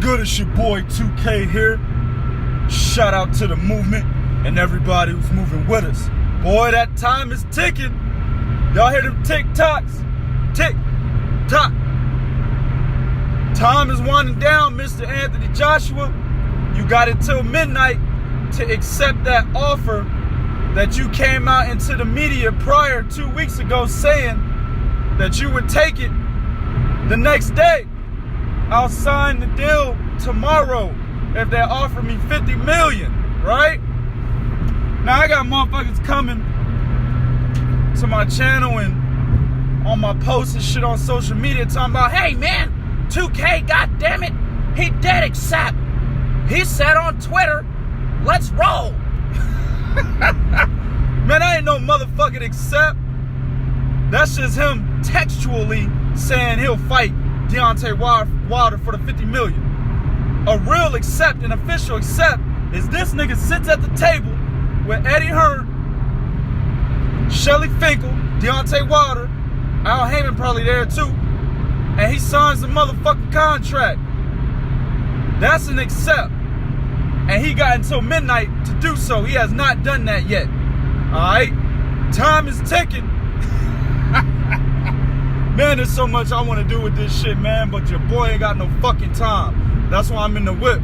good? It's your boy 2K here. Shout out to the movement and everybody who's moving with us. Boy, that time is ticking. Y'all hear them tick-tocks? Tick-tock. Time is winding down, Mr. Anthony Joshua. You got until midnight to accept that offer that you came out into the media prior 2 weeks ago saying that you would take it the next day. I'll sign the deal tomorrow if they offer me $50 million, right? Now I got motherfuckers coming to my channel and on my posts and shit on social media talking about, hey man, 2K, goddammit, he did accept. He said on Twitter, let's roll. Man, I ain't no motherfucking accept. That's just him textually saying he'll fight Deontay Wilder for the $50 million. A real accept, an official accept, is this nigga sits at the table with Eddie Hurd, Shelly Finkel, Deontay Wilder, Al Heyman probably there too, and he signs the motherfucking contract. That's an accept. And he got until midnight to do so. He has not done that yet. Alright? Time is ticking. Man, there's so much I want to do with this shit, man, but your boy ain't got no fucking time. That's why I'm in the whip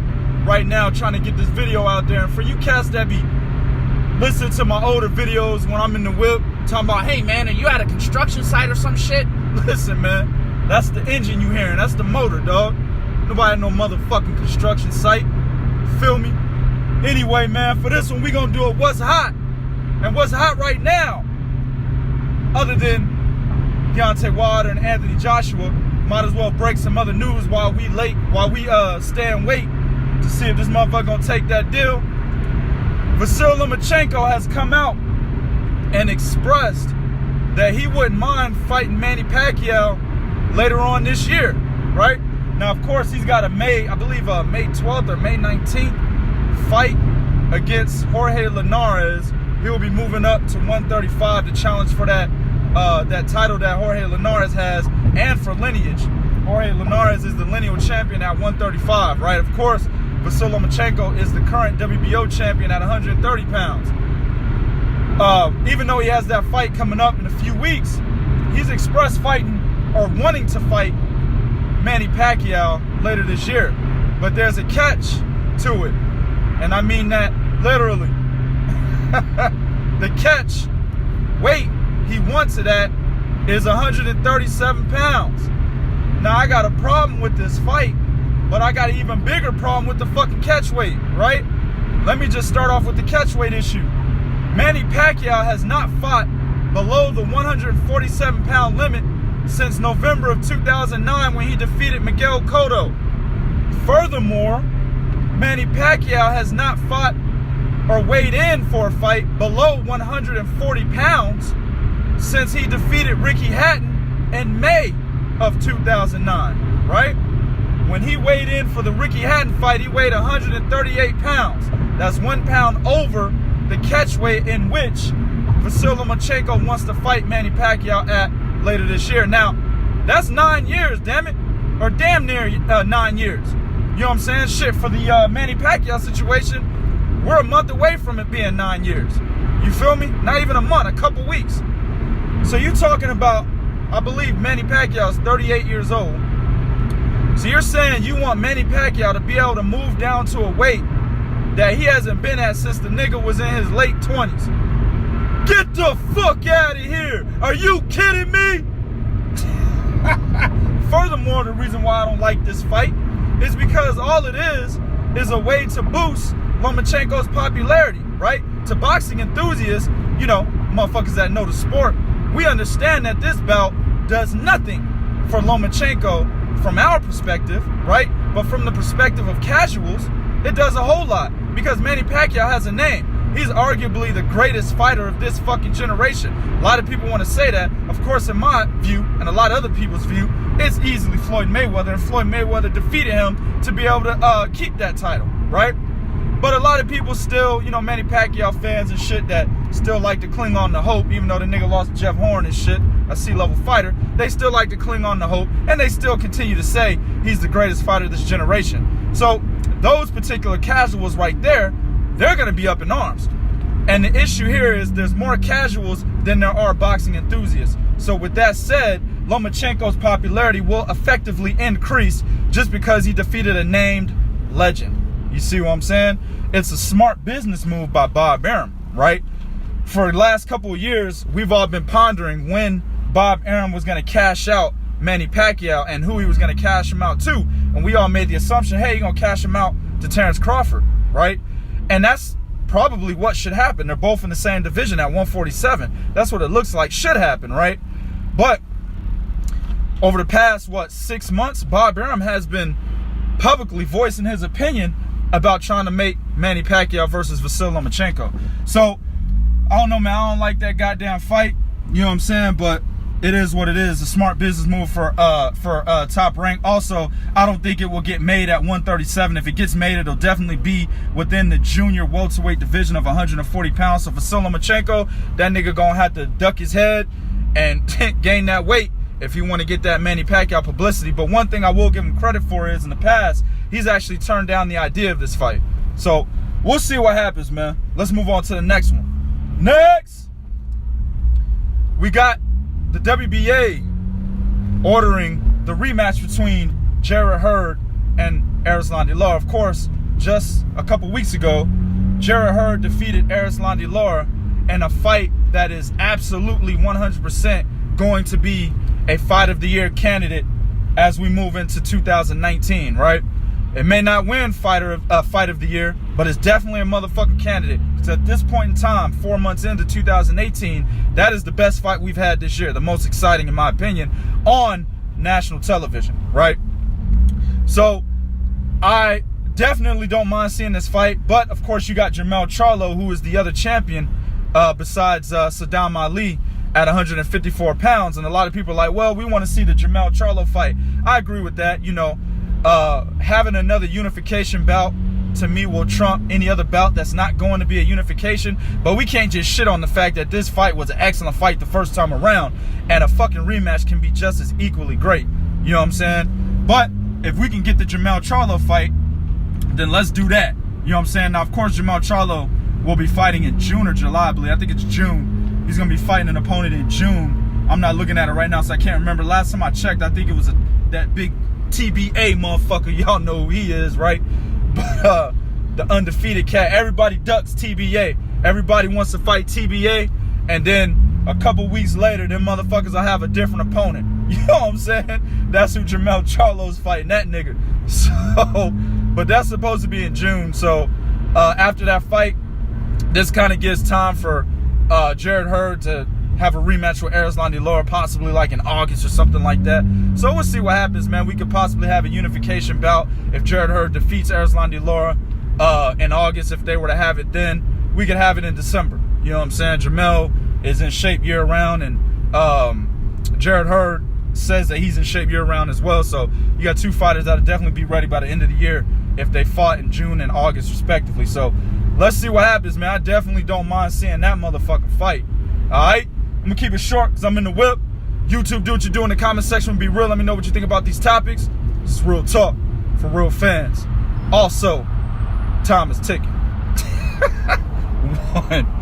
right now trying to get this video out there. And for you cats that be listening to my older videos when I'm in the whip, talking about, hey man, are you at a construction site or some shit? Listen, man, that's the engine you hearing. That's the motor, dog. Nobody at no motherfucking construction site. Feel me? Anyway, man, for this one, we gonna do it what's hot. And what's hot right now, other than Deontay Wilder and Anthony Joshua, might as well break some other news while we stay and wait to see if this motherfucker gonna take that deal. Vasyl Lomachenko has come out and expressed that he wouldn't mind fighting Manny Pacquiao later on this year, right? Now, of course, he's got a May 12th or May 19th fight against Jorge Linares. He'll be moving up to 135 to challenge for that title that Jorge Linares has, and for lineage. Jorge Linares is the lineal champion at 135, right? Of course, Vasyl Lomachenko is the current WBO champion at 130 pounds. Even though he has that fight coming up in a few weeks, he's expressed fighting or wanting to fight Manny Pacquiao later this year. But there's a catch to it, and I mean that literally. The catch weight he wants it at is 137 pounds. Now I got a problem with this fight, but I got an even bigger problem with the fucking catch weight, right? Let me just start off with the catch weight issue. Manny Pacquiao has not fought below the 147 pound limit since November of 2009 when he defeated Miguel Cotto. Furthermore, Manny Pacquiao has not fought or weighed in for a fight below 140 pounds since he defeated Ricky Hatton in May of 2009, right? When he weighed in for the Ricky Hatton fight, he weighed 138 pounds. That's 1 pound over the catch weight in which Vasyl Lomachenko wants to fight Manny Pacquiao at later this year. Now, that's 9 years, damn it. Or damn near 9 years. You know what I'm saying? Shit, for the Manny Pacquiao situation, we're a month away from it being 9 years. You feel me? Not even a month, a couple weeks. So you're talking about, I believe Manny Pacquiao is 38 years old. So you're saying you want Manny Pacquiao to be able to move down to a weight that he hasn't been at since the nigga was in his late 20s. Get the fuck out of here. Are you kidding me? Furthermore, the reason why I don't like this fight is because all it is a way to boost Lomachenko's popularity, right? To boxing enthusiasts, you know, motherfuckers that know the sport, we understand that this bout does nothing for Lomachenko from our perspective, right? But from the perspective of casuals, it does a whole lot because Manny Pacquiao has a name. He's arguably the greatest fighter of this fucking generation. A lot of people want to say that. Of course, in my view, and a lot of other people's view, it's easily Floyd Mayweather, and Floyd Mayweather defeated him to be able to keep that title, right? But a lot of people still, you know, Manny Pacquiao fans and shit that still like to cling on to hope, even though the nigga lost Jeff Horn and shit a C-level fighter, they still like to cling on to hope, and they still continue to say he's the greatest fighter of this generation. So those particular casuals right there, they're going to be up in arms. And the issue here is there's more casuals than there are boxing enthusiasts. So with that said, Lomachenko's popularity will effectively increase just because he defeated a named legend. You see what I'm saying? It's a smart business move by Bob Arum, right? For the last couple of years, we've all been pondering when Bob Arum was going to cash out Manny Pacquiao and who he was going to cash him out to. And we all made the assumption, hey, you're going to cash him out to Terrence Crawford, right? And that's probably what should happen. They're both in the same division at 147. That's what it looks like should happen, right? But over the past, 6 months, Bob Arum has been publicly voicing his opinion about trying to make Manny Pacquiao versus Vasyl Lomachenko. So, I don't know, man. I don't like that goddamn fight. You know what I'm saying? But it is what it is. A smart business move for Top Rank. Also, I don't think it will get made at 137. If it gets made, it'll definitely be within the junior welterweight division of 140 pounds. So Vasyl Lomachenko, that nigga gonna have to duck his head and gain that weight if you want to get that Manny Pacquiao publicity. But one thing I will give him credit for is in the past, he's actually turned down the idea of this fight. So we'll see what happens, man. Let's move on to the next one. Next, we got the WBA ordering the rematch between Jarrett Hurd and Erislandy Lara. Of course, just a couple weeks ago, Jarrett Hurd defeated Erislandy Lara in a fight that is absolutely 100% going to be a fight of the year candidate as we move into 2019, right? It may not win fight of the year, but it's definitely a motherfucking candidate. Because at this point in time, 4 months into 2018, that is the best fight we've had this year. The most exciting, in my opinion, on national television, right? So, I definitely don't mind seeing this fight. But, of course, you got Jermell Charlo, who is the other champion besides Saddam Ali at 154 pounds. And a lot of people are like, well, we want to see the Jermell Charlo fight. I agree with that, you know. Having another unification bout to me will trump any other bout that's not going to be a unification. But we can't just shit on the fact that this fight was an excellent fight the first time around, and a fucking rematch can be just as equally great. You know what I'm saying? But if we can get the Jermell Charlo fight, then let's do that. You know what I'm saying? Now, of course, Jermell Charlo will be fighting in June or July, I believe. I think it's June. He's going to be fighting an opponent in June. I'm not looking at it right now, so I can't remember. Last time I checked, I think it was that big TBA motherfucker. Y'all know who he is, right? But the undefeated cat. Everybody ducks TBA. Everybody wants to fight TBA, and then a couple weeks later, them motherfuckers will have a different opponent. You know what I'm saying? That's who Jermell Charlo's fighting, that nigga. So, but that's supposed to be in June. So after that fight, this kind of gives time for Jarrett Hurd to have a rematch with Erislandy Lara, possibly like in August or something like that. So we'll see what happens, man. We could possibly have a unification bout if Jarrett Hurd defeats Erislandy Lara in August. If they were to have it then, we could have it in December. You know what I'm saying? Jermell is in shape year-round, and Jarrett Hurd says that he's in shape year-round as well. So you got two fighters that'll definitely be ready by the end of the year if they fought in June and August respectively. So let's see what happens, man. I definitely don't mind seeing that motherfucking fight. All right? I'm going to keep it short because I'm in the whip. YouTube, do what you do in the comment section. Be real. Let me know what you think about these topics. This is real talk for real fans. Also, time is ticking. 1